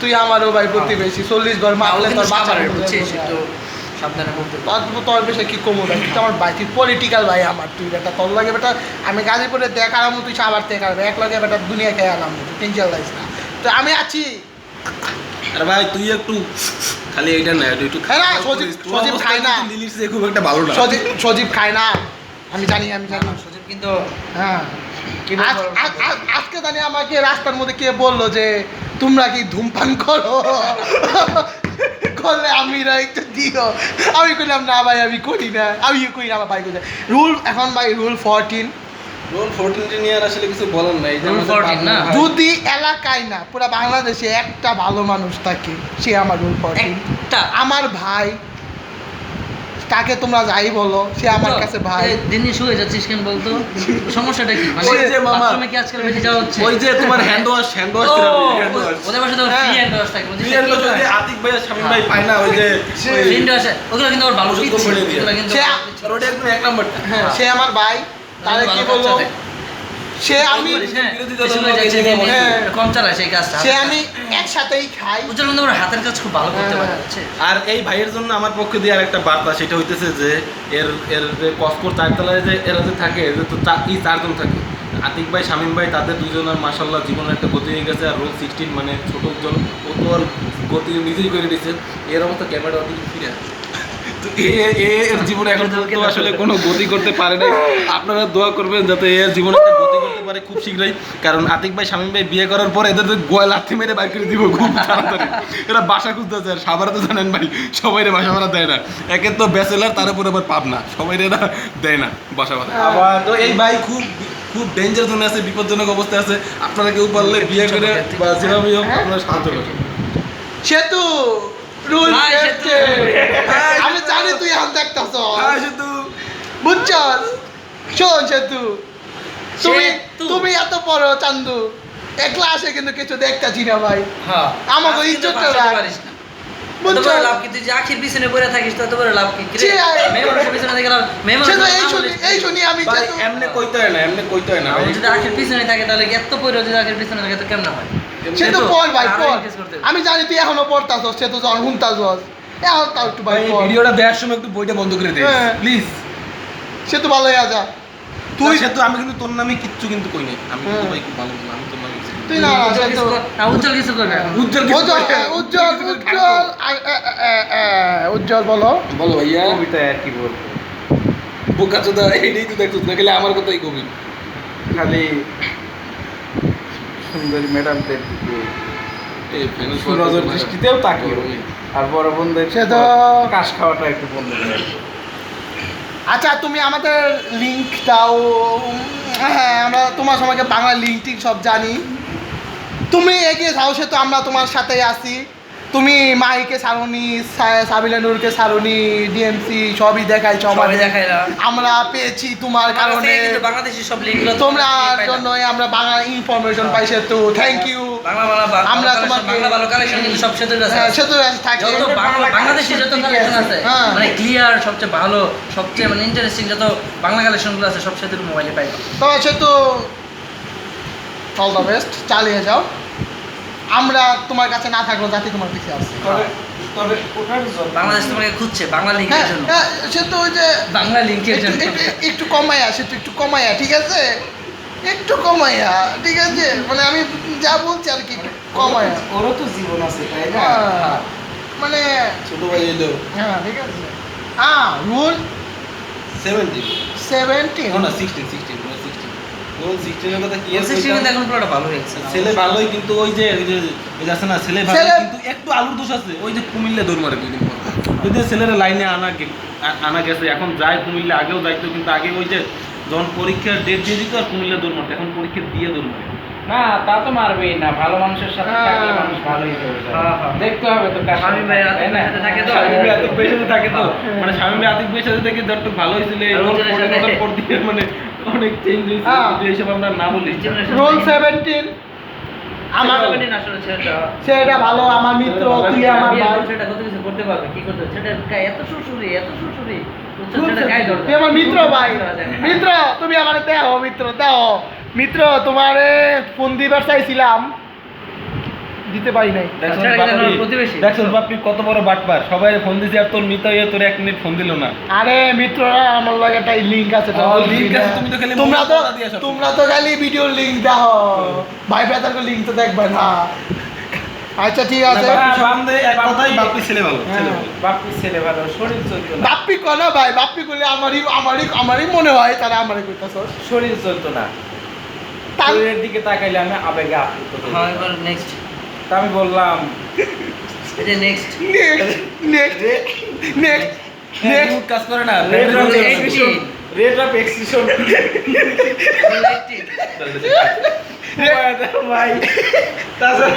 তুই আমারও ভাই প্রতিবেশী 40 ঘর মারলে তোর বাঁচার বুঝছিস, একটু সাবধানে বলতে। তোর বেশি কি কমো ভাই, তুই তো আমার ভাই, তুই পলিটিক্যাল ভাই আমার, তুই বেটা তোর লাগে বেটা আমি গাজীপুরে দেখার আমু তুই সাবার থেকে আসবে এক লাগে বেটা দুনিয়া খেয়ে আলাম, তুই টেনশন লাইস না, তো আমি আছি। আরে ভাই তুই একটু খালি এইটা না একটু হ্যাঁ না, সজীব খায় না। লিলিস খুব একটা ভালো না। সজীব খায় না, আমি জানি সজীব কিন্তু হ্যাঁ কি বলবো, আজকে জানি আমাকে রাস্তার মধ্যে কে বললো যে তোমরা কি ধূমপান করো, করলে আমিরা একটু দিও, আমি কইলাম না ভাই আমি করি না, আমি করি না, আমার ভাই করি না। রুল এখন ভাই রুল 14 রোল 14 নিয়ে আর আসলে কিছু বলার নাই। Rule 14 না? যদি এলাকায় না পুরো বাংলাদেশে একটা ভালো মানুষ থাকে সে আমার রুল 14। একটা আমার ভাই তাকে তোমরা যাই বলো সে আমার কাছে ভাই। দিনে শুয়ে যাচ্ছিস কেন বলতো, সমস্যাটা কি? মানে ওই যে মামা, বাথরুমে কি আজকাল বেশি যাওয়া হচ্ছে? ওই যে তোমার হ্যান্ড ওয়াশ ও, ওদের বাসায় তো হ্যাঁ। ফ্রি হ্যান্ড ওয়াশ থাকে বুঝছিস? আতিক ভাই আর শামীম ভাই পায় না, ওই যে ফ্রি হ্যান্ড ওয়াশ ওগুলো কিন্তু আবার ভালো ওষুধ পিচ্ছি, করে দিয়ে। ওগুলো কিন্তু সে- ওটা একদম এক নাম্বারটা। হ্যাঁ সে আমার ভাই, তাহলে কি বলবো, সে আমি হ্যাঁ। কম চালায় সেই কাজটা। সে আমি একসাথেই খাই। উজ্জ্বল বন্ধু আমার হাতের কাজ খুব ভালো করতে পারে হ্যাঁ। বুঝছিস? আর এই ভাইয়ের জন্য আমার পক্ষে দিয়ে আর একটা বার্তা, সেটা হইতেছে যে এর এর যে কসকোর চারতলায় যে এরা যে থাকে, যে তো এই চারজন থাকে, আতিক ভাই শামীম ভাই, তাদের দুজনের মাশাল্লাহ জীবনের একটা গতি হয়ে গেছে। আর রোল 16 মানে ছোট উজ্জ্বল, ও তো আর গতি নিজেই করে দিচ্ছে, এর অবস্থা ক্যামেরা ওদিকে ফিরে তো এর জীবনে এখন পর্যন্ত আসলে কোনো গতি করতে পারে নাই। আপনারা দোয়া করবেন যাতে এর জীবনে একটা গতি করতে পারে খুব শীঘ্রই, কারণ আতিক ভাই শামীম ভাই বিয়ে করার পর এদের গোয়া লাথি মেরে বাইর করে দিব খুব তাড়াতাড়ি। এরা বাসা খুঁজতেছে, আর সাভারে তো জানেন ভাই সবাই বাসা ভাড়া দেয় না, একে তো ব্যাচেলার, তার উপর আবার পাব না, সবাই এরা দেয় না বাসা ভাড়া। আবার তো এই ভাই খুব খুব ডেঞ্জার জোনে আছে, বিপজ্জনক অবস্থায় আছে, আপনারা কেউ পারলে বিয়ে করে বা যেভাবে হোক আপনারা সাহায্য করবেন। সেতু রুল ভাই, সেতু। 15 আমি জানি তুই এখন দেখতাছ, হ্যাঁ শুধু বুঝছস? শোন সেতু, তুমি সেতু। তুমি এত বড় চান্দু একলা আসে কিন্তু কিছু দেখতাছি না ভাই, হ্যাঁ আমাকে আজকে তো ইজ্জতটা বাঁচাতে রাখ। পারিস না। বুঝছো? তত বড় লাভ কি, তুই যে আখির পিছনে পড়ে থাকিস তত বড় লাভ কি? ছি, মেয়ে মানুষের পিছনে থেকে লাভ, মেয়ে সেতু মানুষের এই নাম শুনি বলিস। এই শুনি আমি ভাই সেতু এমনি কইতে হয় না, এমনি কইতে হয় না ও ভাই। যদি আখির পিছনে থাকে তাহলে এত পড়ে যদি আখির পিছনে থাকে তো কেমন হয়? সেতু সেতু, পড় ভাই আরো পড়, increase করতে হবে। আমি জানি তুই এখনো পড়তাছস, সেতু যখন শুনতাছস এখন তাও একটু ভাই ভাই পড়। ভিডিওটা দেখার সময় একটু বইটা বন্ধ করে দে হ্যাঁ। প্লিজ। সেতু ভালো হয়ে যা, তুই তুই সেতু, আমি কিন্তু তোর নামে কিচ্ছু কিন্তু কই নাই, আমি কিন্তু হ্যাঁ। ভাই খুব ভালো বললাম, আমি তোর নামে কিছু তুই না উজ্জ্বল কিছু সেতু কর- না, উজ্জ্বল কিছু করবে এখন। উজ্জ্বল উজ্জ্বল বলো। বলো ভাইয়া। কবিতায় আর কি বলবো, বোকা চোদা এইটাই তো দেখছিস না, গেলে আমার কথাই কবি। খালি সুন্দরী ম্যাডামদের দিকে সুনজর দৃষ্টিতেও তাকি, আর বড় বোনদের সে তো কাশ খাওয়াটা একটু বন্ধ করে। আচ্ছা তুমি আমাদের লিঙ্ক দাও। হ্যাঁ আমরা তোমার সবাইকে বাংলা লিঙ্ক টিঙ্ক সব জানি, তুমি এগিয়ে যাও, সে তো আমরা তোমার সাথেই আছি। তুমি মাইকে সারুনি, সাবিলা নূরকে সারুনি, ডিএমসি সবই দেখাইছো সবাই আমাদের। দেখাইলাম। আমরা পেয়েছি তোমার কারণে, বাংলাদেশি সব লিঙ্কগুলো তোমরা জন্যই আমরা বাংলা ইনফরমেশন পাইছি, তো থ্যাংক ইউ। আমরা তোমাকে বাংলা ভালো কালেকশন কিন্তু সব সেতুর কাছে আছে। সেতু থাকে যত বাংলাদেশি যত কালেকশন আছে হ্যাঁ। মানে ক্লিয়ার সবচেয়ে ভালো সবচেয়ে মানে ইন্টারেস্টিং যত বাংলা কালেকশনগুলো আছে সব সেতুর মোবাইলে পাইবা। তো সেতু অল দ্য বেস্ট, চালিয়ে যাও। আমরা তোমার কাছে না থাকলেও জাতি তোমার কাছে আছে। তবে ওঠার জন্য বাংলাদেশ তোমাকে খুঁজছে বাংলা লিঙ্কের হ্যাঁ জন্য। হ্যাঁ, সে তো ওই যে বাংলা লিঙ্কের জন্য একটু কমাইয়া, সে তো একটু কমাইয়া, ঠিক আছে, একটু কমাইয়া, ঠিক আছে, মানে আমি যা বলছি আর কি, একটু কমাইয়া। ওরও তো জীবন আছে তাই না? হ্যাঁ, মানে ছোট ভাই এলো হ্যাঁ ঠিক আছে। হ্যাঁ, রুল 17 17। না 16 রোল 16 এর কথা কি আছে? সিস্টেম কিন্তু এখন পুরোটা ভালো হয়েছে। ছেলে ভালোই, কিন্তু ওই যে আছে না, ছেলে ভালো ছেলে- কিন্তু একটু আলুর দোষ আছে। ওই যে কুমিল্লা দৌড় মারে দুদিন পর, যদি ছেলেরা লাইনে আনা গেছে, এখন যায় কুমিল্লা, আগেও যাইতো, কিন্তু আগে ওই যে যখন পরীক্ষার ডেট দিয়ে দিত আর কুমিল্লা দৌড় মারতো, এখন পরীক্ষা দিয়ে দৌড় মারে। না তা তো মারবেই না, ভালো মানুষের সাথে হ্যাঁ। থাকলে মানুষ ভালোই হয়ে যায়। হ্যাঁ, হ্যাঁ। দেখতে হবে তো কার সাথে স্বামী ভাই থাকে, তাই না? সাথে থাকে তো। স্বামী ভাই আতিক ভাইয়ের সাথে থাকে তো, মানে স্বামী ভাই আতিক ভাইয়ের সাথে থেকে ধরতো ভালো হয়েছিল, এই আর রোল ওজনের সাথে- পরিবর্তন পর দিয়ে মানে অনেক চেঞ্জ হয়েছে, হ্যাঁ। যদি এইসব আমরা না বলি। রোল 17 আমার আসলে ছেলেটা সেটা ভালো, আমার মিত্র, তুই আমার বিয়ে ভাই, করছে, এটা কত কিছু করতে পারবে, কি করতে হবে? ছেলেটার গায়ে এত সুরসুরি ছেলেটার গায়ে ধরতে তুই আমার মিত্র ভাই, মিত্র তুমি আমার দেও, মিত্র দেও, মিত্র তোমারে ফোন দিবার চাইছিলাম, দিতে পারি নাই। দেখছো ছেলেটা কিন্তু বাপ্পি, আমার প্রতিবেশী। দেখছো বাপ্পি কত বড় বাটপার, সবাই ফোন দিছে আর তোর মিতা তোর 1 মিনিট ফোন দিল না। আরে মিত্ররা আমার লাগে একটা লিংক আছে, ও, link আছে, তুমি তো খালি তোমরা তো মোবাইল কথা দিয়ে সব তোমরা তো খালি ভিডিও লিংক দাও, ভাই ব্রাদারকে লিংক তো দেখবে না। আচ্ছা ঠিক আছে, বান্দে এক কথাই বাপ্পি ছেলে ভালো, ছেলে ভালো। বাপ্পি ছেলে ভালো, শরীর চলতো না, বাপ্পি কোনা ভাই, বাপ্পি করলে আমারই মনে হয় তারা আমারই কইতাছ। শরীর চলতো না, তার শরীরের দিকে তাকাইলে আমি আবেগে আপ্লুত হই। হ্যাঁ, এবার নেক্সট তা আমি বললাম এই যে নেক্সট নেক্সট মুড কাজ করে না, red Rule of 18 excision, red of excision ভাই, তাছাড়া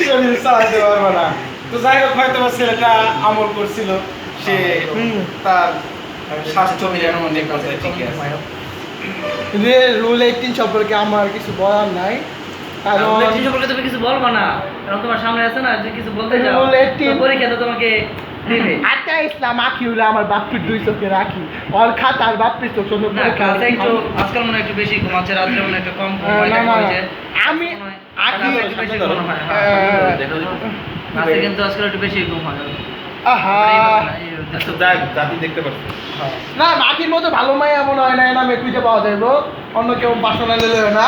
শরীর চালাতে পারবো না। তো যাই হোক, হয়তো বা ছেলেটা আমল করছিল, সে তার স্বাস্থ্য এখন অনেক কথাই ঠিকই আছে। রুল 18 সম্পর্কে আমার কিছু বলার নাই, কারণ সম্পর্কে তুমি কিছু বলবো না, কারণ তোমার সামনে আছে না যে কিছু বলতে যাও Rule 18 তো পরীক্ষা তো তোমাকে দিবে। আচ্ছা ইসলাম আখিউলা আমার বাপ্পির 2 চোখে রাখি, ওর খাতার বাপ্পির চোখ সুন্দর না করে কালকে একটু আজকাল মনে হয় একটু বেশি ঘুমাচ্ছে, রাত্রে মনে হয় একটু কম ঘুম হয়, না, না, হয়েছে। আমি আজকে আখি একটু বেশি ঘুম হয়, হ্যাঁ, আজকে কিন্তু আজকাল একটু বেশি ঘুম হয়। আহা আচ্ছা যাক, জাতি দেখতে পাচ্ছি। না আখির মতো ভালো মাই এমন হয় না, নামে খুঁজে পাওয়া যাইব, অন্য কেউ পার্সোনাল লেলে না।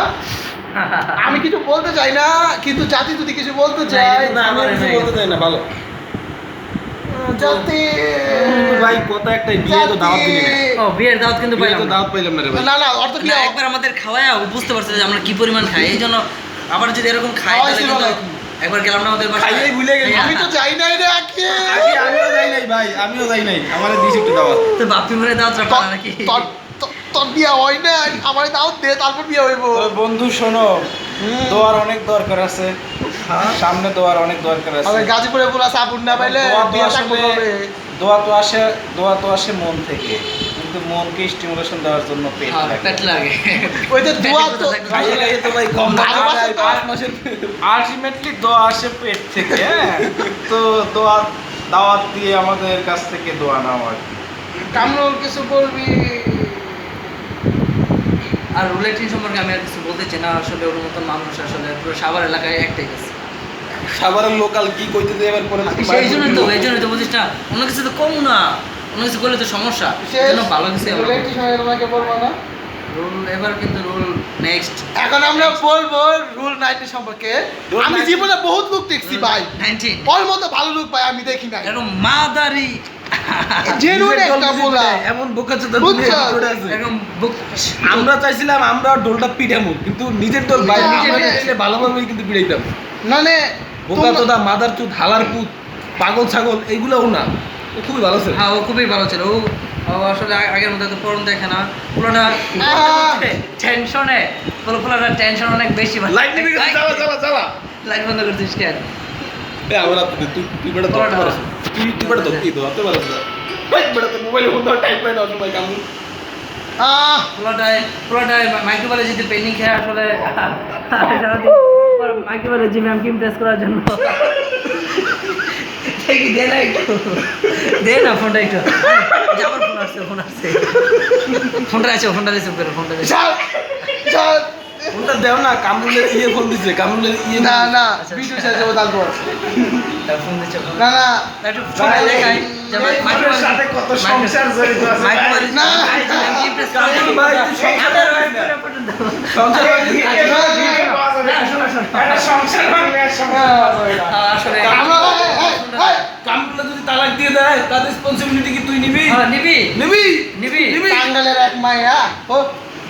আমি কিছু বলতে চাই না, কিন্তু জাতি যদি কিছু বলতে চাই, না, আমি কিছু বলতে চাই না, ভালো। জাতি ভাই কথা একটাই, বিয়ে তো দাওয়াত দিলি না। ও বিয়ের দাওয়াত কিন্তু বিয়ে পাইলাম তো না। দাওয়াত পাইলাম না রে ভাই। না না অর্থ কি না, একবার আমাদের খাওয়ায় বুঝতে পারছে যে আমরা কি পরিমাণ খাই, এই জন্য আবার যদি এরকম খাই তাহলে খাওয়াইছিল কিন্তু নাকি? একবার গেলাম না ওদের বাসায়, খাইয়েই ভুলে গেছি। আমি তো যাই নাই রে আখি। আমিও যাই নাই ভাই, আমিও যাই নাই, আমার দিস একটু দাওয়াত। তো বাপ্পি মরে দাওয়াত রাখা না নাকি? তোর বিয়ে হয় না, আমার দাও দে, তারপর বিয়ে হইব। তো বন্ধু শোনো, দোয়ার অনেক দরকার আছে, সামনে দোয়ার অনেক দরকার আছে। আমাদের গাজীপুরে পুরো সাপুন না পাইলে দোয়া তো বিয়ে আসলে থাকতে হবে। দোয়া তো আসে মন থেকে, কিন্তু মনকে স্টিমুলেশন দেওয়ার জন্য পেট হ্যাঁ, লাগে। পেট লাগে। ওই যে দোয়া তো খাইয়ে খাইয়ে তো ভাই কম ভালোবাসা তো- 8 মাসের আলটিমেটলি দোয়া আসে পেট থেকে, হ্যাঁ। তো দোয়া দাওয়াত দিয়ে আমাদের কাছ থেকে দোয়া নাও আর কি। কামরুল কিছু বলবি? আর রুলেটিন সম্পর্কে আমি আর কিছু বলতে চাই না, আসলে ওর মতন মানুষ আসলে পুরো সাভার এলাকায় একটাই আছে। সাভারের লোকাল কি কইতে দেয় এবার পরে সেই জন্যই তো বুঝিস না, অন্য কিছু তো কম না, অন্য কিছু করলে তো সমস্যা, শেষ। যেন ভালো কিছু আমরা রুল 18 সময় তোমাকে বলবো না। রুল এবার কিন্তু রুল নেক্সট এখন আমরা বলবো রুল 19 সম্পর্কে। Rule আমি 19 জীবনে বহুত লোক দেখছি ভাই, 19 ওর মতো ভালো লোক ভাই আমি দেখি নাই। এরকম মাদারি জেনুইন একটা বলা। এমন বোকাচোদা বুঝছো? দুনিয়ায় আছে। এরকম আমরা চাইছিলাম আমরা ডোলটা পিটামু, কিন্তু নিজের ডোল বাইরে না, নিজে মানে- পিটাইলে ভালোভাবেই কিন্তু পিটাইতাম। মানে বোকাচোদা, মাদার চুদ, হালার পুত, পাগল ছাগল এইগুলোও না, ও খুবই ভালো ছিল। হ্যাঁ ও খুবই ভালো ছিল, ও আসলে আগের মতো তো পড়ন দেখে না, পুরোটা টেনশনে পুরোটা টেনশন অনেক বেশি লাইট নিবি, জ্বালা জ্বালা জ্বালা। লাইট বন্ধ করছিস কেন? এ আমার হাতে দে, তুই বেটা ধরতে পারিস না। তুই বেটা ধরতে ধরতে পারিস না। ভাই বেটা তো মোবাইলে ফোন ধর টাইপ পাই না সময় কামড়। পুরোটাই মাইক্রোবায়োলজিতে পেন্ডিং খেয়ে আসলে মাইক্রোবায়োলজি ম্যামকে ইমপ্রেস করার জন্য দে না একটু দে না ফোনটা একটু আমার ফোন আসছে ফোনটা রিসিভ করে ফোনটা ফোনটা দেও না, কামরুলের ফোন দিছে, কামরুলের না না আচ্ছা। ভিডিও শেষ হবে তারপর ফোন দিচ্ছে না না একটু সবাই দেখাই যে আমাদের সাথে কত সংসার জড়িত আছে মাইক্রোবায়োলজি না। ম্যামকে ইমপ্রেস করার জন্য ভাই, তুই সংসার সংসার একটা সংসার ভাঙলে আর সংসার বাঁচবে না। আসলে কামরুলে যদি তালাক দিয়ে দেয় তার রেসপন্সিবিলিটি কি তুই নিবি? নিবি নিবি? নিবি টাঙ্গালের এক মাইয়া ও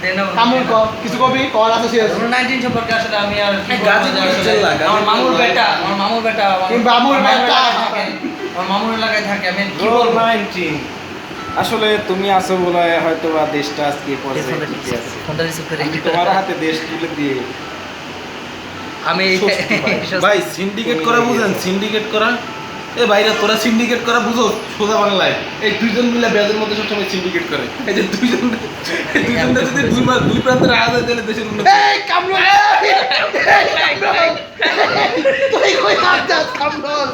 দেন কামুল ক কিছু কবি কর আছে শেষ 19 সম্পর্কে আসলে আমি আর কি বলবো গাজী যে পুলিশ আসলে জেলা, গাজী আমার মামুর পুলিশ বেটা আমার মামুর বেটা মামুর বেটা। আমার মামুর এলাকায় থাকে আমি কি রোল বলবো 19 আসলে তুমি আছো বলে হয়তো বা দেশটা আজকে পর্যায়ে টিকে আছে ফোনটা রিসিভ করে আমি তোমার হাতে দেশ তুলে দিয়ে আমি স্বস্তি পাই। ভাই সিন্ডিকেট করা বুঝেন? সিন্ডিকেট করা, এ ভাইরা তোরা সিন্ডিকেট করা বুঝো সোজা বাংলায়? এই দুইজন মিলে ব্যাজের মধ্যে সবসময় সিন্ডিকেট করে। এই যে দুইজনটা যদি দুই প্রান্তের আলাদা দিলে দেশের উন্নতি। এই কামরুল তুই কই যাস কামরুল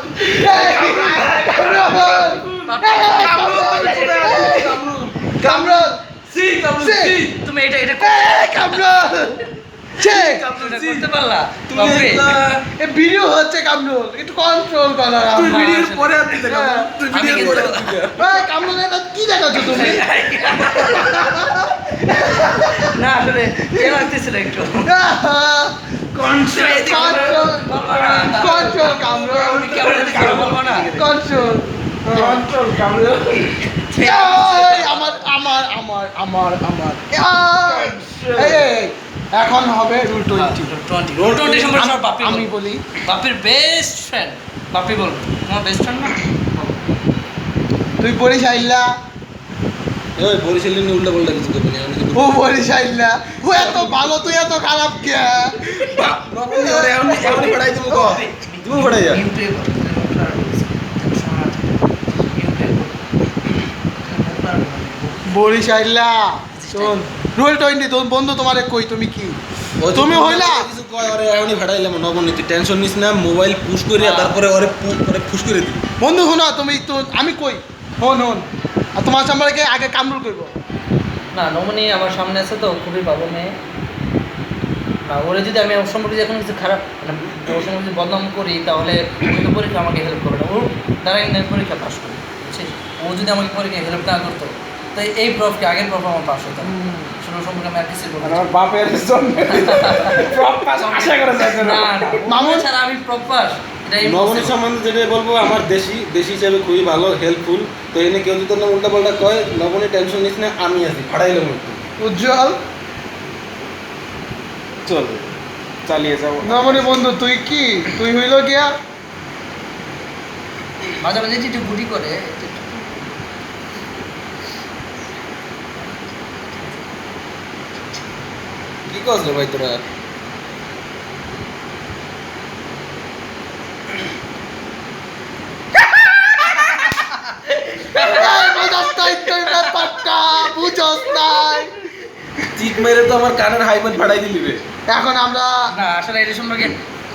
কামরুল তুমি এটা কামরুল করতে পারলা তুমি বাপরে। একটা- ভিডিও হচ্ছে কামরুল একটু কন্ট্রোল করো তুই আমার ভিডিওর আসলে- পরে হাত দিতে কামরুল, তুই আমি ভিডিওর পরে কিন্তু- হাত দিতে। কামরুল এটা কি দেখাচ্ছ তুমি না আসলে এ লাগতেছিল একটু কন্ট্রোল কামরুল আমি কেমন যদি কারো বলবো না কন্ট্রোল কন্ট্রোল কামড়ে আমার আমার আমার আমার আমার এই, এখন হবে রুল 20 20 সম্পর্কে সব বাপি আমি বলবো। বলি বাপির বেস্ট ফ্রেন্ড বাপি বলবো তোমার বেস্ট ফ্রেন্ড না তুই বলিস আইলা ওই বরিশালে নিয়ে উল্টা পাল্টা কিছু করবি না, আমি কিন্তু- ও বলিস আইলা ও এত ভালো তুই এত খারাপ কে নবনী ওরে এমনি পড়াই দেবো ক। তুমি পড়াই যা। বলিস আইলা শোন রুল 20 তোর বন্ধু তোমারে কই তুমি কি তুমি হইলা কিছু কয় ওরে এমনি ফাটাইলাম নবনী, তুই টেনশন নিস না, মোবাইল পুশ করিয়া তারপরে ওরে পুশ করে দিবি। বন্ধু শোনা তুমি তো আমি কই হন হন আর তোমার সম্পর্কে আগে কামরুল করবো না নমনি আমার সামনে আছে তো খুবই ভালো মেয়ে না ওরে যদি আমি ওর সম্পর্কে এখন কিছু খারাপ মানে ওর সম্পর্কে যদি বদনাম করি তাহলে ওই তো পরীক্ষা আমাকে হেল্প করবে না ওর দ্বারা ইন্টার পরীক্ষা পাস করি বুঝছিস ও যদি আমাকে পরীক্ষা হেল্প না করতো তো এই প্রফকে আগের প্রফ আমার পাস হতো সেটার সম্পর্কে আমি আর কিছু বলবো আর না। আমার বাপের জন্য প্রপাস আশা করে যাচ্ছে না না না মামুন- মামুন ছাড়া আমি প্রফ পাস এটা নবনী সম্বন্ধে যেটা বলবো, আমার দেশি হিসাবে খুবই ভালো, হেল্পফুল। তো এনে কেউ যদি তোর উল্টা পাল্টা কয়, নবনী টেনশন নিস না, আমি আছি, ফাটাইলাম একটু। উজ্জ্বল চলবে চালিয়ে যাবো নমনি বন্ধু তুই কি তুই হইল গিয়া মাঝে মাঝে একটু গুটি করে কি করছ রে ভাই তোরা? বুঝস নাই তুই ব্যাপারটা বুঝস নাই চিক মেরে তো আমার কানের হাইমেট ফাটাই দিলি রে। এখন আমরা না আসলে এটা সম্পর্কে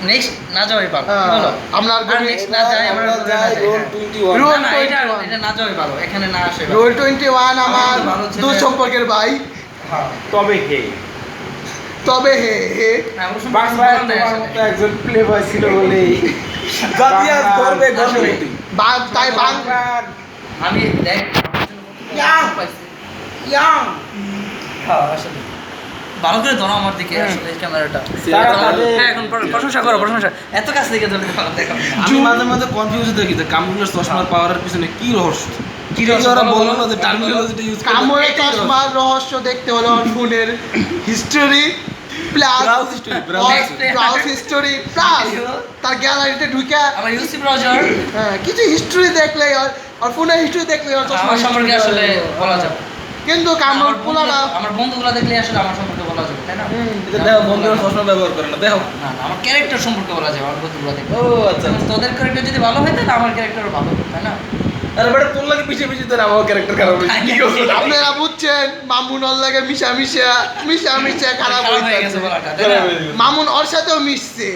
নেক্সট না যাওয়াই ভালো হ্যাঁ, বলো আমরা আর আর next না যাই আমরা আমরা যাই রোল 21। রোল না, না, এটা 21 এটা না যাওয়াই ভালো এখানে না আসে ভালো। রোল 21 আমার আমি তো ভালো ছেলে। দূর সম্পর্কের ভাই হ্যাঁ তবে হে তবে হে না, ওর সম্পর্কে বাংলায় বলা নাই তোমার আসলে। মতো একজন প্লে বয় ছিল বলেই জাতিয়া করবে গর্ভবতী। তাই বাং বাংলার আমি দেখ ইয়াং। ইয়াং হ্যাঁ আসলে ভালো করে ধরো আমার দিকে আসলে ক্যামেরাটা তারা তাদের- হ্যাঁ এখন প্রশংসা করো প্রশংসা এত কাছ থেকে ধরে দেখো আমি মাঝে মাঝে কনফিউজ থাকি যে কামরুলের চশমার পাওয়ারের পিছনে কি রহস্য? কি কি রহস্য? ওরা বলো, বললো না বলো, যে বলো। টার্মিনোলজিটা ইউজ কামড়ে চশমার রহস্য দেখতে হলে ওর ফোনের history plus Browse history, browse history। Browse history plus তার গ্যালারিতে ঢুকে আমার ইউসি ব্রাউজার হ্যাঁ, কিছু হিস্টোরি দেখলে আর ফোনের হিস্টোরি দেখলে ওর চশমার আমার সম্পর্কে history আসলে বলা বলা যাবে। যাবে কিন্তু কামড় পোলারা আমার বন্ধুগুলো দেখলে আসলে আমার সম্পর্কে বলা যাবে তাই না? এটা দেখো বন্ধুরা চশমা ব্যবহার করে না দেখো। না না, আমার ক্যারেক্টার সম্পর্কে বলা যাবে আমার বন্ধুগুলো থেকে। ও আচ্ছা যেমন তোদের ক্যারেক্টার যদি ভালো হয় তাহলে আমার ক্যারেক্টারও ভালো হবে, তাই না? আরে বেটা তোর লাগে পিছে পিছে তোর আমার ক্যারেক্টার খারাপ হয়েছে কি করছিস আপনারা বুঝছেন মামুন ওর লাগে মিশা খারাপ খারাপ হয়ে গেছে হয়েছে। বলাটা, তাই না? মামুন ওর সাথেও মিশছে,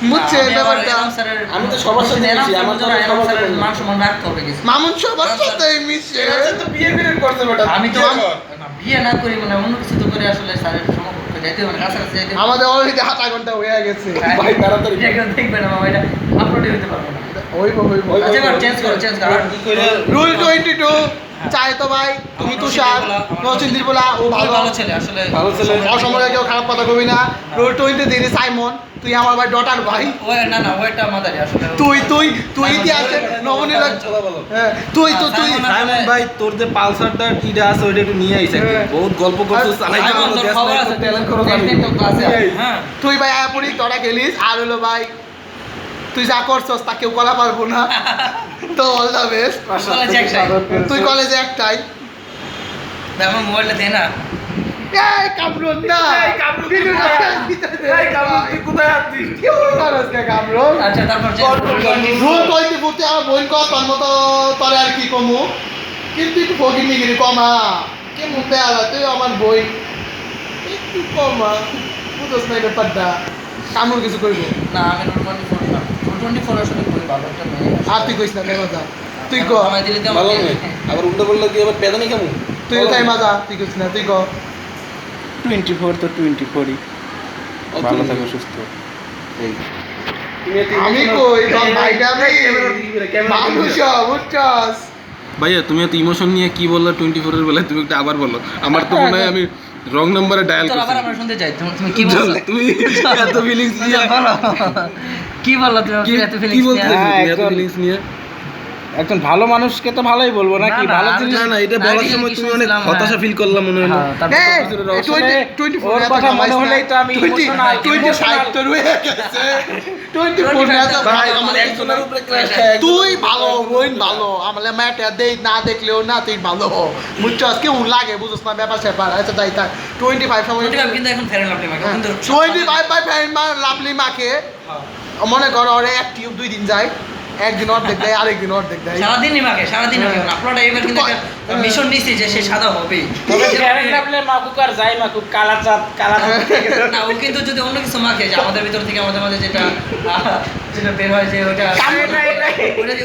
বুঝছেন আমি আবার ব্যাপারটা? এনাম স্যারের- আমি তো সবার সাথে এনাম মিশি, আমার স্যারের তো এনাম সবার স্যারের সাথে মান সম্মান রাখতে হবে কিছু। মামুন সবার সাথেই মিশছে। এটা তো বিয়ে করে করতে বেটা আমি তো বিয়ে কর। না, বিয়ে না করি মানে অন্য কিছু তো করে আসলে স্যারের সমকক্ষ যাইতে হবে, কাছাকাছি যাইতে হবে। আমাদের অলরেডি আধা ঘন্টা হয়ে গেছে। ভাই তাড়াতাড়ি এটা কেউ দেখবে না বাবা, এটা আপলোডই হতে পারবো না। হইব আচ্ছা এবার চেঞ্জ করো আর কি করে রুল 22 চাই তো ভাই তুমি আমার তুষার নচিন্দির বলা ও ভালো ভালো ভালো ছেলে আসলে ভালো ছেলে। অসময়ে কেউ খারাপ কথা কবি না। রুল 20 দিদি সাইমন তুই আমার ভাই ডটার ভাই। ও না না ও একটা মাদারি আসলে তুই ইতিহাসে নবনী লাগ চলা বলো হ্যাঁ, তুই সাইমন সাইমন ভাই তোর যে পালসারটা ইডা আছে ওইটা একটু নিয়ে আইছে হ্যাঁ। বহুত গল্প করছিস চালাই সাইমন তোর খবর আছে ট্যালেন্ট করো একদিন তো ক্লাসে হ্যাঁ তুই ভাই আয়াপুরি তোরা খেলিস আর হলো ভাই তুই যা করছস তা কেউ করা পারবো না। তো অল দ্য বেস্ট। কলেজে একটাই তুই কলেজে একটাই দেখো মোবাইলটা দে না এই কামরুন না এই কামরুন, ভিডিও কোথায়? না এই কামরুন, তুই কোথায় আছিস? কি করছ কে কামরুন? আচ্ছা তারপর রুল 24 আমার বোন কর তোর মতো তোরে আর কি কমু কিন্তু একটু ফকির নিগিরি কমা কে মুখে আলা তুই আমার বই একটু কমা বুঝছ না ব্যাপারটা কামুর কিছু করবো না আমি রুল 24 না রুল 24 আসলে খুবই ভালো একটা মেয়ে আর তুই কইস না তাই মজা তুই ক আমায় দিলে দিয়ে ভালো আমাকে মেয়ে আবার উল্টো বললে কি আবার পেদানি কেমন তুই তাই মজা তুই কইস না তুই ক 24 তো 24ই ভালো থাকো সুস্থ এই আমি কই তোর ভাইটা আমি মানুষ বুঝছস ভাইয়া তুমি এত ইমোশন নিয়ে কি বললো 24 এর বেলায় তুমি একটু আবার বলো আমার তো মনে হয় আমি রং নাম্বারে ডায়াল তোর আবার করছি আমরা শুনতে চাই তুমি কি বলছো তুমি এত ফিলিংস নিয়ে বলো কি বললো তুমি কি এত কি ফিলিংস বলতে হ্যাঁ, চাইছো তুমি এত একদম। ফিলিংস নিয়ে একজন ভালো মানুষকে তো ভালোই বলবো নাকি না, না, ভালো আমি জিনিস না না এটা বলার সময় তুমি অনেক হতাশা ফিল করলাম মনে হলো হ্যাঁ এই 24 ওর কথা মনে হলেই তো আমি emotional, 25 তোর হয়ে গেছে 24 না তো ভাই আমার একজনের উপরে ক্র্যাশ খায় তুই ভালো বইন ভালো আমার ম্যাটে দেই না দেখলেও না তুই ভালো বুঝছস কেউ লাগে বুঝছস না ব্যাপার স্যাপার আচ্ছা তাই তাই 25 সময় কিন্তু এখন ফেরেন লাভলি মাকে কিন্তু 25 বাই ফ্যান মা লাভলি মাকে মনে করো ওরে এক টিউব 2 দিন যায় একদিন অর্ধেক দেয় আরেকদিন অর্ধেক দেয় সারাদিনই মাকে সারাদিন আপনারা এবার কিন্তু একটা মিশন নিছি যে সে সাদা হবেই তবে ফেরেন লাভলি মাকুক আর যাই মাকুক কালা চাঁদ না ও কিন্তু যদি অন্য কিছু মাখে যে আমাদের ভিতর থেকে আমাদের মাঝে যেটা যেটা বের হয় যে ওটা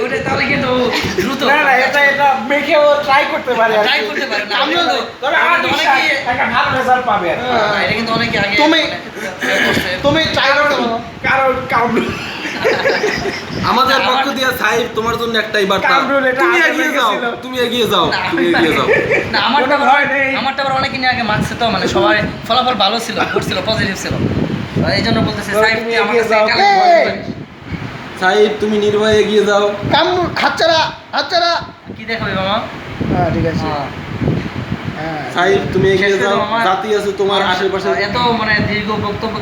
ওটা তাহলে কিন্তু ও দ্রুত না না এটা মেখে ও ট্রাই করতে পারে আর কি। ট্রাই করতে পারে না আমিও কিন্তু তবে আমার কিন্তু বিশ্বাস অনেকে একটা ভালো রেজাল্ট পাবে আর কি। এটা কিন্তু অনেকে আগে তুমি- করছে। তুমি ট্রাই করতে পারো কারণ কামরুল আমাদের পক্ষ দিয়ে সাহেব তোমার জন্য একটাই বার্তা কামরুল এটা তুমি আগে এগিয়ে যাও লেগেছিল। তুমি এগিয়ে যাও না, তুমি এগিয়ে যাও না আমারটা কোনো ভয় নেই। আমারটা আবার অনেকে নিয়ে আগে মার্কস তো মানে সবাই ফলাফল ভালো ছিল গুড ছিল পজিটিভ ছিল এই জন্য বলতেছে তো সাইড তুমি আমার এগিয়ে কাছে যাও। এটা অনেক ভয় পাই। সাহেব তুমি নির্ভয়ে এগিয়ে যাও কাম হাতছাড়া কি দেখাবে মামা হ্যাঁ ঠিক আছে হ্যাঁ। হ্যাঁ সাহেব তুমি এগিয়ে শেষ করে যাও দাও, আমার- জাতি আছে তোমার আশেপাশে এত মানে দীর্ঘ বক্তব্য